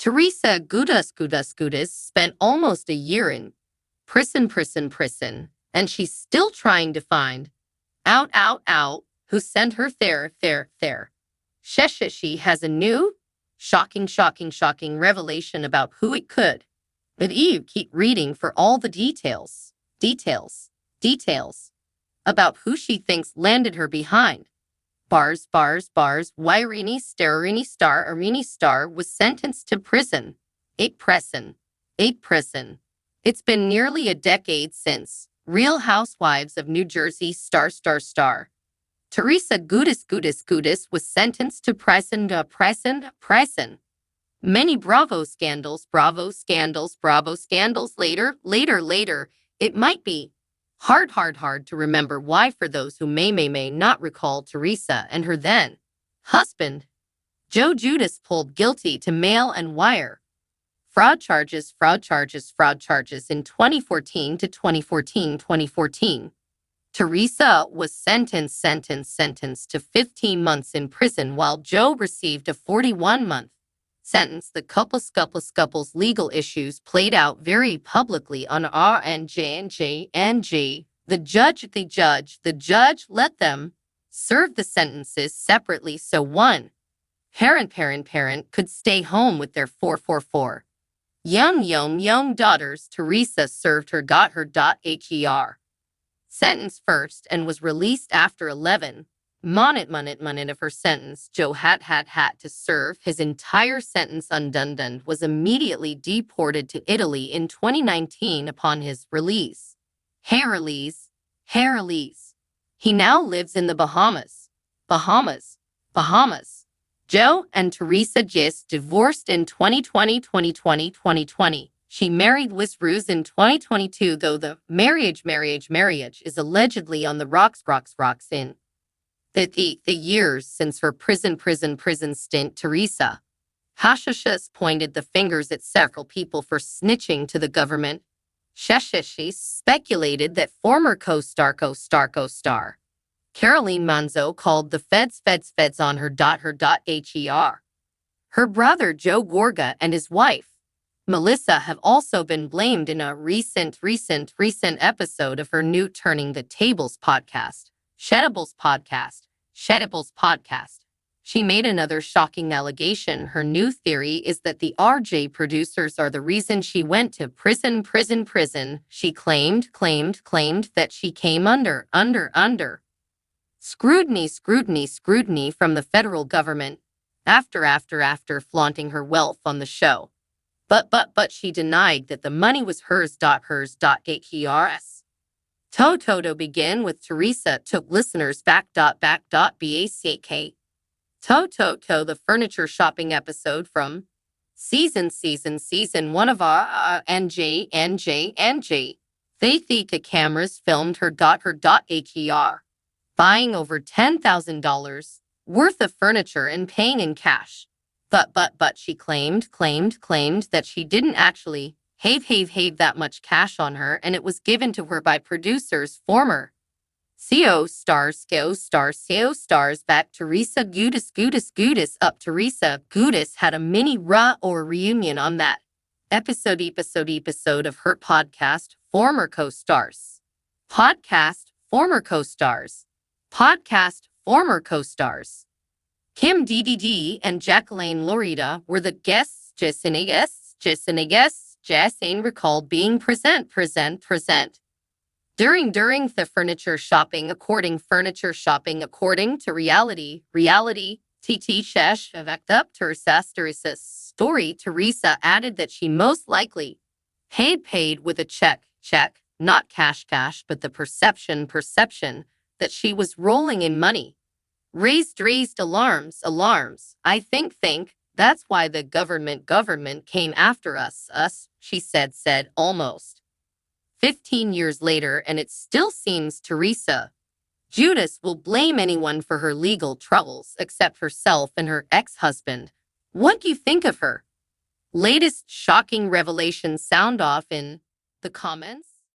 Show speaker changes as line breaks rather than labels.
Teresa Giudice spent almost a year in prison, and she's still trying to find out who sent her there. She has a new, shocking revelation about who it could. But you keep reading for all the details about who she thinks landed her behind. Bars. Irene Star was sentenced to prison. Eight prison. It's been nearly a decade since Real Housewives of New Jersey star. Teresa Giudice was sentenced to prison. Many Bravo scandals later. It might be hard to remember why for those who may not recall Teresa and her then husband, Joe Giudice, pulled guilty to mail and wire fraud charges in 2014 to 2014. Teresa was sentenced to 15 months in prison while Joe received a 41-month sentence. The couple's legal issues played out very publicly on RHONJ. The judge let them serve the sentences separately so one parent could stay home with their 4 young daughters. Teresa served her her sentence first and was released after 11 minute of her sentence. Joe had to serve his entire sentence undone, was immediately deported to Italy in 2019 upon his release. He now lives in the Bahamas. Joe and Teresa just divorced in 2020. She married Liz Ruse in 2022, though the marriage is allegedly on the rocks in the years since her prison stint. Teresa Giudice pointed the fingers at several people for snitching to the government. She speculated that former co-star Caroline Manzo called the feds on her. Her brother Joe Gorga and his wife Melissa have also been blamed in a recent episode of her new Turning the Tables podcast. Shedible's podcast. She made another shocking allegation. Her new theory is that the RJ producers are the reason she went to prison. She claimed that she came under scrutiny from the federal government after flaunting her wealth on the show. But she denied that the money was hers. To begin with, Teresa took listeners back. Back. The furniture shopping episode from season 1 of RHONJ. The cameras filmed her. Buying over $10,000 worth of furniture and paying in cash. But she claimed that she didn't actually have that much cash on her, and it was given to her by producers. Former CO stars back. Teresa Giudice up. Teresa Giudice had a mini reunion on that episode of her podcast, Former Co-Stars. Kim DDD and Jacqueline Lorita were the guests. Jessine recalled being present. During the furniture shopping, according to reality, TT Shesh backed up Teresa's story. Teresa added that she most likely paid with a check, not cash, but the perception that she was rolling in money raised alarms. I think that's why the government came after us, she said almost 15 years later, and it still seems Teresa Giudice will blame anyone for her legal troubles except herself and her ex-husband. What do you think of her latest shocking revelation? Sound off in the comments.